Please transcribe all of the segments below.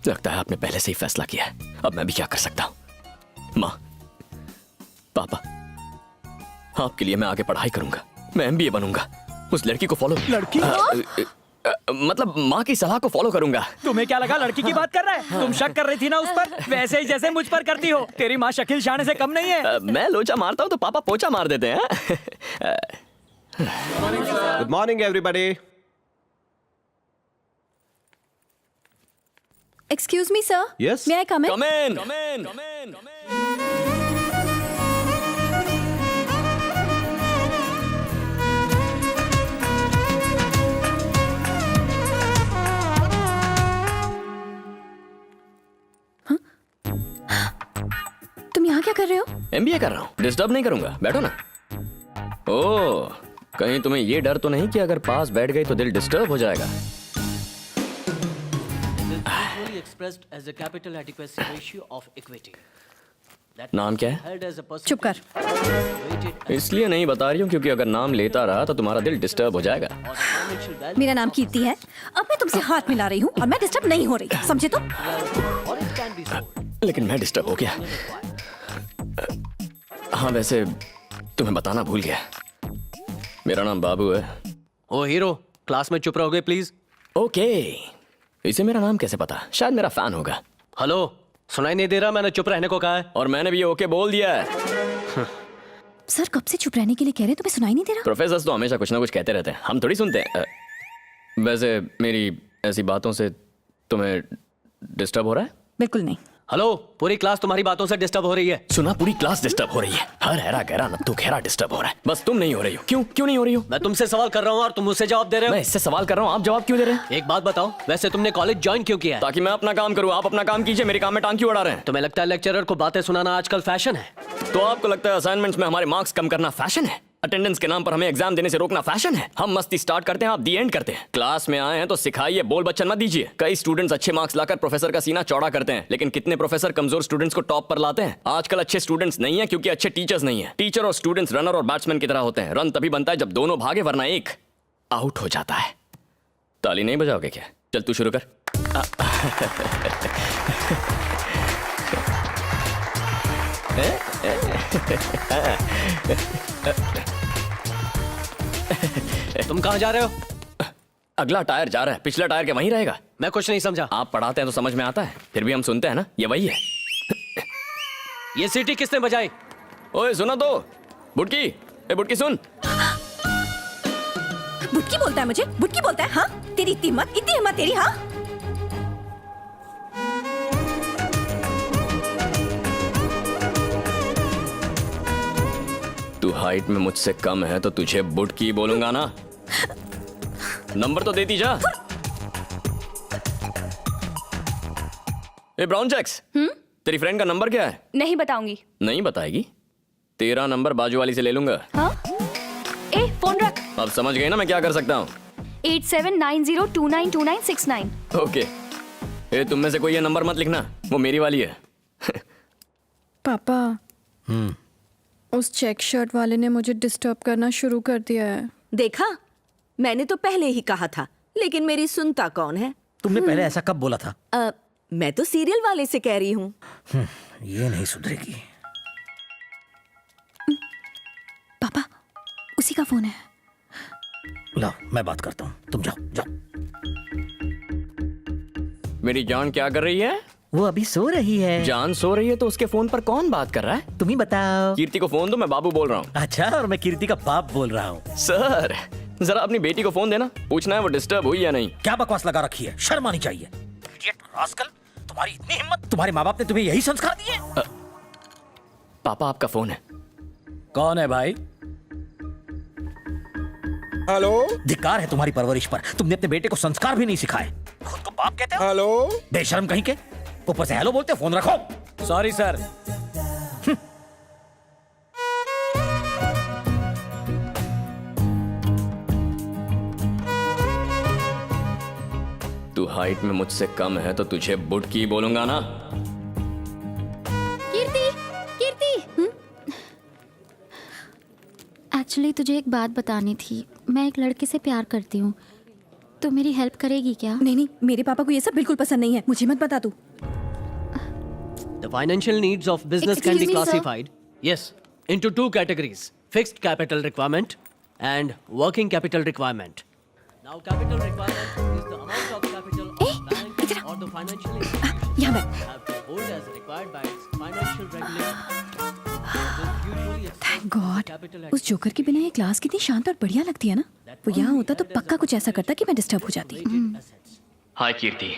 लगता है आपने पहले से ही फैसला किया है। अब मैं भी क्या कर सकता हूँ? माँ, पापा, आपके लिए मैं आगे पढ़ाई करूंगा, मैं एमबीए बनूंगा, उस लड़की को फॉलो लड़की? मतलब माँ की सलाह को फॉलो करूंगा। तुम्हें क्या लगा लड़की की बात कर रहा है? तुम शक कर रही थी ना उस पर, वैसे ही जैसे मुझ पर करती हो। तेरी माँ शकील शाने से कम नहीं है। मैं लोचा मारता हूँ तो पापा पोचा मार देते हैं। Good morning, everybody. Excuse me, sir. Yes? May I come in? Come in. Come in. Come in. Come in. तुम यहाँ क्या कर रहे हो? एमबीए कर रहा हूँ, डिस्टर्ब नहीं करूंगा, बैठो ना। ओह, कहीं तुम्हें ये डर तो नहीं कि अगर पास बैठ गई तो दिल डिस्टर्ब हो जाएगा? Expressed as a capital adequacy ratio of equity. नाम क्या है? Held as a चुप कर। weighted इसलिए नहीं बता रही हूँ क्योंकि अगर नाम लेता रहा तो तुम्हारा दिल डिस्टर्ब हो जाएगा। on the financial value, मेरा नाम कीर्ति है। अब मैं तुमसे हाथ मिला रही हूँ और मैं डिस्टर्ब नहीं हो रही, समझे तुम? or it can be sold. लेकिन मैं डिस्टर्ब हो गया। हाँ, वैसे तुम्हें बताना भूल गया, मेरा नाम बाबू है। ओ हीरो, क्लास में चुप रहोगे प्लीज। ओके, इसे मेरा नाम कैसे पता? शायद मेरा फैन होगा। हेलो, सुनाई नहीं दे रहा? मैंने चुप रहने को कहा है। और मैंने भी ओके बोल दिया है। सर कब से चुप रहने के लिए कह रहे हैं, तुम्हें सुनाई नहीं दे रहा? प्रोफेसर तो हमेशा कुछ ना कुछ कहते रहते हैं, हम थोड़ी सुनते हैं। वैसे मेरी ऐसी बातों से तुम्हें डिस्टर्ब हो रहा है? बिल्कुल नहीं। हेलो, पूरी क्लास तुम्हारी बातों से डिस्टर्ब हो रही है। सुना, पूरी क्लास डिस्टर्ब हो रही है। हर हैरा गहरा नत्थु खेरा डिस्टर्ब हो रहा है, बस तुम नहीं हो रही हो। क्यों नहीं हो रही हो? मैं तुमसे सवाल कर रहा हूँ और तुम मुझसे जवाब दे रहे मैं हो। इससे सवाल कर रहा हूँ, आप जवाब क्यों दे रहे हैं? एक बात बताओ, वैसे तुमने कॉलेज ज्वाइन क्यों किया है? ताकि मैं अपना काम करूँ, आप अपना काम कीजिए, मेरे काम में टांग क्यों अड़ा रहे हैं? तुम्हें लगता है लेक्चरर को बातें सुनाना आजकल फैशन है? तो आपको लगता है असाइनमेंट्स में हमारे मार्क्स कम करना फैशन है? अटेंडेंस के नाम पर हमें एग्जाम देने से रोकना फैशन है? हम मस्ती स्टार्ट करते हैं, आप दी एंड करते हैं। क्लास में आए हैं तो सिखाइए, बोल बच्चन मत दीजिए। कई स्टूडेंट्स अच्छे मार्क्स लाकर प्रोफेसर का सीना चौड़ा करते हैं, लेकिन कितने प्रोफेसर कमजोर स्टूडेंट्स को टॉप पर लाते हैं? आजकल अच्छे स्टूडेंट्स नहीं है क्योंकि अच्छे टीचर्स नहीं है। टीचर और स्टूडेंट्स रनर और बैट्समैन की तरह होते हैं। रन तभी बनता है जब दोनों भागे, वरना एक आउट हो जाता है। ताली नहीं बजाओगे क्या? चल तू शुरू कर। तुम कहाँ जा रहे हो? अगला टायर जा रहा है, पिछला टायर क्या वहीं रहेगा? मैं कुछ नहीं समझा। आप पढ़ाते हैं तो समझ में आता है, फिर भी हम सुनते हैं ना, ये वही है। ये सीटी किसने बजाई? ओए सुनो तो, बुटकी, ए बुटकी सुन। बुटकी बोलता है मुझे? बुटकी बोलता है? हाँ, तेरी इतनी हिम्मत तेरी? हाँ, तू हाइट में मुझसे कम है तो तुझे बुटकी बोलूंगा ना। नंबर तो देती जा। ए ब्राउन चेक्स, तेरी फ्रेंड का नंबर क्या है? नहीं बताऊंगी। नहीं बताएगी? तेरा नंबर बाजू वाली से ले लूंगा। हाँ? ए फोन रख। अब समझ गई ना मैं क्या कर सकता हूँ? 8790292969। ओके, ए तुम में से कोई ये नंबर मत लिखना, वो मेरी वाली है। पापा, उस चेक शर्ट वाले ने मुझे डिस्टर्ब करना शुरू कर दिया है। देखा, मैंने तो पहले ही कहा था, लेकिन मेरी सुनता कौन है? तुमने पहले ऐसा कब बोला था? मैं तो सीरियल वाले से कह रही हूँ। ये नहीं सुधरेगी। पापा, उसी का फोन है। लो, मैं बात करता हूँ, तुम जाओ जाओ। मेरी जान क्या कर रही है? वो अभी सो रही है। जान सो रही है तो उसके फोन पर कौन बात कर रहा है? तुम ही बताओ। कीर्ति को फोन दो, मैं बाबू बोल रहा हूँ। अच्छा, और मैं कीर्ति का बाप बोल रहा हूँ। सर, जरा अपनी बेटी को फोन देना, पूछना है वो डिस्टर्ब हुई या नहीं। क्या बकवास लगा रखी है, शर्म आनी चाहिए। इडियट रास्कल, तुम्हारी इतनी हिम्मत, तुम्हारे माँ बाप ने तुम्हें यही संस्कार दिए? पापा आपका फोन है। कौन है भाई? हेलो धिक्कार है तुम्हारी परवरिश पर, तुमने अपने बेटे को संस्कार भी नहीं सिखाए। खुद को बाप कहते हो? हेलो बेशर्म कहीं के, ऊपर से हेलो बोलते हो। फोन रखो। Sorry sir. तू हाइट में मुझसे कम है तो तुझे बुटकी बोलूंगा ना। कीर्ति, कीर्ति। एक्चुअली तुझे एक बात बतानी थी। मैं एक लड़के से प्यार करती हूँ। तो मेरी हेल्प करेगी क्या? नहीं नहीं, मेरे पापा को ये सब बिल्कुल पसंद नहीं है, मुझे मत बता तू। The financial needs of business can be Excuse me, sir. classified, yes, into two categories: fixed capital requirement and working capital requirement. Now, capital requirement is the amount of capital a bank or the financial institution यहाँ बैठ। have to hold as required by its financial regulator. This usually exceeds thank God, capital उस joker के बिना ये class कितनी शांत और बढ़िया लगती है ना। वो यहाँ होता तो पक्का कुछ ऐसा करता कि मैं डिस्टर्ब हो जाती। assets. हाय कीर्ति,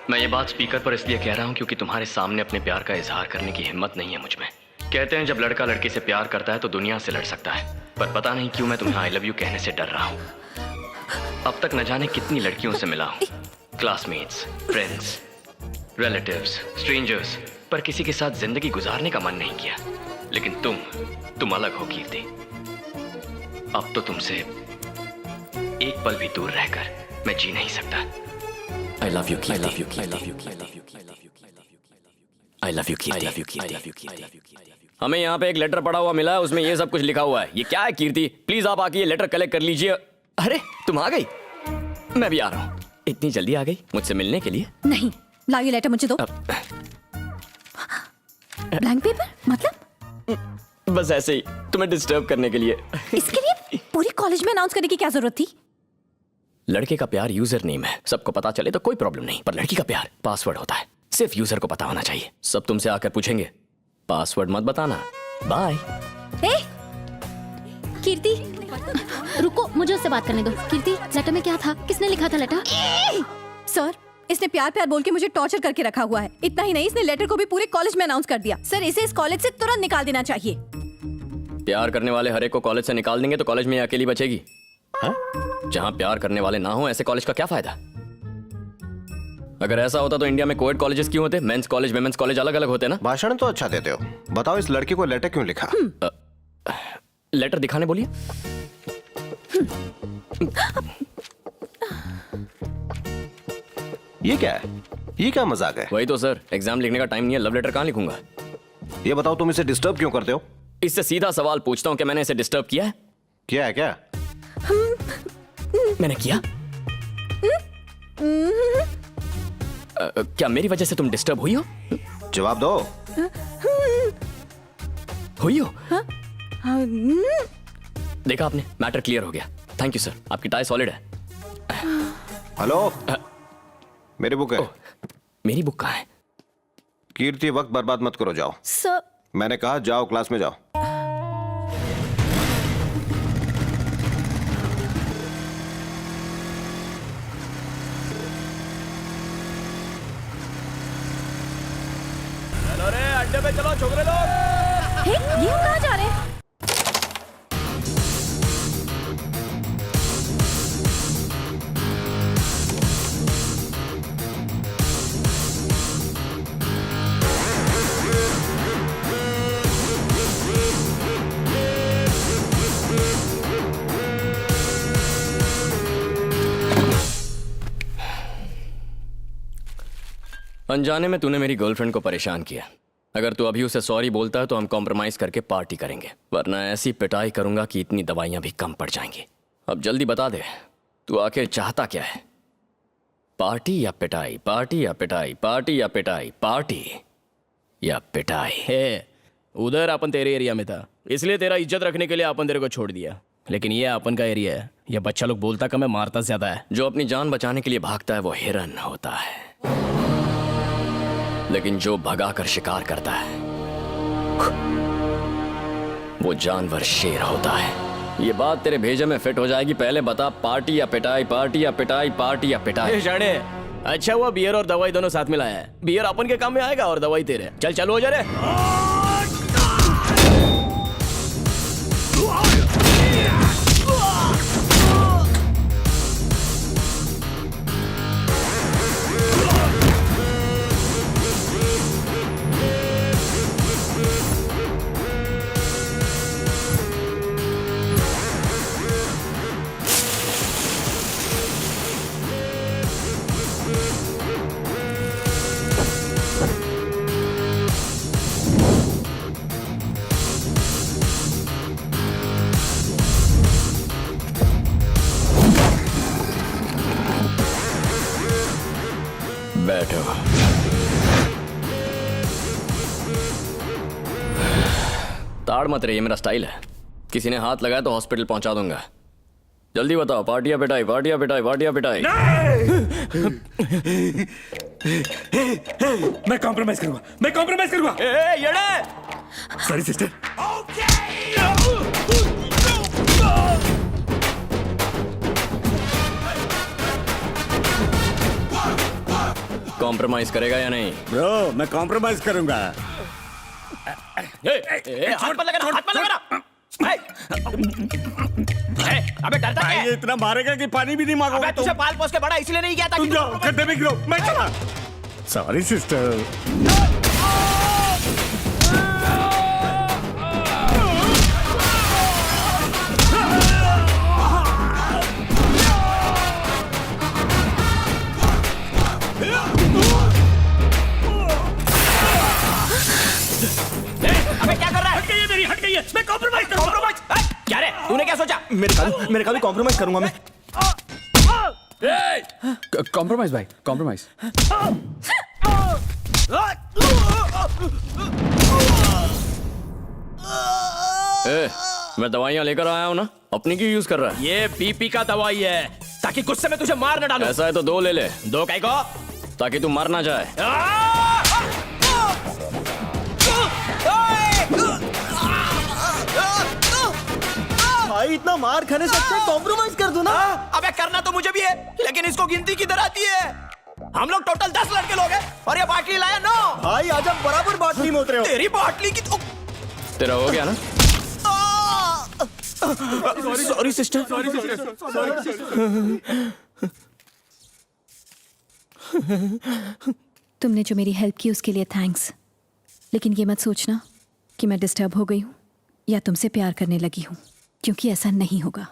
मैं ये बात स्पीकर पर इसलिए कह रहा हूँ क्योंकि तुम्हारे सामने अपने प्यार का इजहार करने की हिम्मत नहीं है मुझ में। कहते हैं जब लड़का लड़की से प्यार करता है तो दुनिया से लड़ सकता है, पर पता नहीं क्यों मैं तुम्हें आई लव यू कहने से डर रहा हूँ। अब तक न जाने कितनी लड़कियों से मिला हूँ, क्लासमेट्स, फ्रेंड्स, रिलेटिव्स, स्ट्रेंजर्स, पर किसी के साथ जिंदगी गुजारने का मन नहीं किया। लेकिन तुम अलग हो कीर्ति। अब तो तुमसे एक पल भी दूर रहकर मैं जी नहीं सकता। I love you, Kirti. I love you, Kirti. I love you, Kirti. I love you, Kirti. I love you, Kirti. I love you, Kirti. हमें यहाँ पे एक लेटर पड़ा हुआ मिला है, उसमें ये सब कुछ लिखा हुआ है। ये क्या है कीर्ति? प्लीज आप आके ये लेटर कलेक्ट कर लीजिए। अरे तुम आ गई? मैं भी आ रहा हूँ। इतनी जल्दी आ गई मुझसे मिलने के लिए? नहीं, लाओ ये लेटर मुझे दो। ब्लैंक पेपर मतलब? बस ऐसे ही तुम्हें डिस्टर्ब करने के लिए। इसके लिए पूरी कॉलेज में अनाउंस करने की क्या जरूरत थी? लड़के का प्यार यूजर नेम है, सबको पता चले तो कोई प्रॉब्लम नहीं, पर लड़की का प्यार पासवर्ड होता है, सिर्फ यूजर को पता होना चाहिए। सब तुमसे आकर पूछेंगे, पासवर्ड मत बताना। बाय। ए, कीर्ति, रुको, मुझे उससे बात करने दो। कीर्ति, लेटर में क्या था? किसने लिखा था लेटर? सर, इसने प्यार प्यार बोल के मुझे टॉर्चर करके रखा हुआ है। इतना ही नहीं, इसने लेटर को भी पूरे कॉलेज में अनाउंस कर दिया। सर, इसे इस कॉलेज से तुरंत निकाल देना चाहिए। प्यार करने वाले हर एक को कॉलेज से निकाल देंगे तो कॉलेज में ये अकेली बचेगी। जहां प्यार करने वाले ना हो, ऐसे कॉलेज का क्या फायदा? अगर ऐसा होता तो इंडिया में कोएड कॉलेजेस क्यों होते? मेंस कॉलेज, विमेंस कॉलेज अलग अलग होते ना। भाषण तो अच्छा देते हो, बताओ इस लड़की को लेटर क्यों लिखा? लेटर दिखाने बोलिए। ये क्या है? ये क्या मजाक है? वही तो सर, एग्जाम लिखने का टाइम नहीं है, लव लेटर कहाँ लिखूंगा? ये बताओ तुम इसे डिस्टर्ब क्यों करते हो? इससे सीधा सवाल पूछता हूँ कि मैंने इसे डिस्टर्ब किया है? क्या है क्या? मैंने किया? क्या मेरी वजह से तुम डिस्टर्ब हुई हो? जवाब दो। हुई हो? देखा आपने, मैटर क्लियर हो गया। थैंक यू सर, आपकी टाई सॉलिड है। हेलो, मेरी बुक है। मेरी बुक कहाँ है? कीर्ति, वक्त बर्बाद मत करो, जाओ। सर, मैंने कहा जाओ, क्लास में जाओ। अरे अड्डे पे चलो छोकरे लोग। हे, ये हम कहाँ जा रहे हैं? अनजाने में तूने मेरी गर्लफ्रेंड को परेशान किया। अगर तू अभी उसे सॉरी बोलता है तो हम कॉम्प्रोमाइज करके पार्टी करेंगे, वरना ऐसी पिटाई करूंगा कि इतनी दवाइयां भी कम पड़ जाएंगी। अब जल्दी बता दे, तू आखिर चाहता क्या है? पार्टी या पिटाई? पार्टी या पिटाई? पार्टी या पिटाई? पार्टी या पिटाई? हे, उधर अपन तेरे एरिया में था, इसलिए तेरा इज्जत रखने के लिए अपन तेरे को छोड़ दिया। लेकिन ये अपन का एरिया है, ये बच्चा लोग बोलता कम है, मारता ज्यादा है। जो अपनी जान बचाने के लिए भागता है वो हिरन होता है, लेकिन जो भगा कर शिकार करता है वो जानवर शेर होता है। ये बात तेरे भेजे में फिट हो जाएगी। पहले बता, पार्टी या पिटाई? पार्टी या पिटाई? पार्टी या पिटाई? जाने, अच्छा हुआ बियर और दवाई दोनों साथ में लाया है। बियर अपन के काम में आएगा और दवाई तेरे। चल चालू हो जा रे। ताड़ मत रही, ये मेरा स्टाइल है। किसी ने हाथ लगाया तो हॉस्पिटल पहुंचा दूंगा। जल्दी बताओ, पार्टिया पिटाई, पार्टिया पिटाई, पार्टिया पिटाई। मैं कॉम्प्रोमाइज करूंगा, मैं कॉम्प्रोमाइज करूंगा। Sorry sister. कॉम्प्रोमाइज करेगा या नहीं? ब्रो, मैं कॉम्प्रोमाइज करूंगा। हाथ मत लगाना, हाथ मत लगाना। अबे डरता क्या है? ये इतना मारेगा कि पानी भी नहीं मांगोगे। अबे तुझे पाल पोस के बड़ा इसलिए नहीं किया था। तुम जाओ, गड्ढे में गिरो, मैं चला। Sorry sister. अबे क्या कर रहा है? हट गई है मेरी, हट गई है। मैं कॉम्प्रोमाइज करूंगा। कॉम्प्रोमाइज? क्या रे? तूने क्या सोचा? मेरे का भी कॉम्प्रोमाइज करूंगा मैं। कॉम्प्रोमाइज भाई, कॉम्प्रोमाइज। मैं दवाइयाँ लेकर आया हूँ ना, अपनी क्यों यूज कर रहा है? ये बीपी का दवाई है ताकि गुस्से में तुझे मार न डालूं। ऐसा है तो 2 ले ले, 2 काय को? ताकि तू मर ना जाए। भाई इतना मार खाने से अच्छा कॉम्प्रोमाइज कर दो ना। अबे करना तो मुझे भी है, लेकिन इसको गिनती किधर आती है? हम लोग टोटल 10 लड़के लोग हैं और ये बाटली लाया 9। भाई आज आप बराबर बाटली में उतरे हो। तेरी बाटली की तो तेरा हो गया ना? Sorry sister. तुमने जो मेरी हेल्प की उसके लिए थैंक्स, लेकिन ये मत सोचना कि मैं डिस्टर्ब हो गई हूँ या तुमसे प्यार करने लगी हूँ, क्योंकि ऐसा नहीं होगा।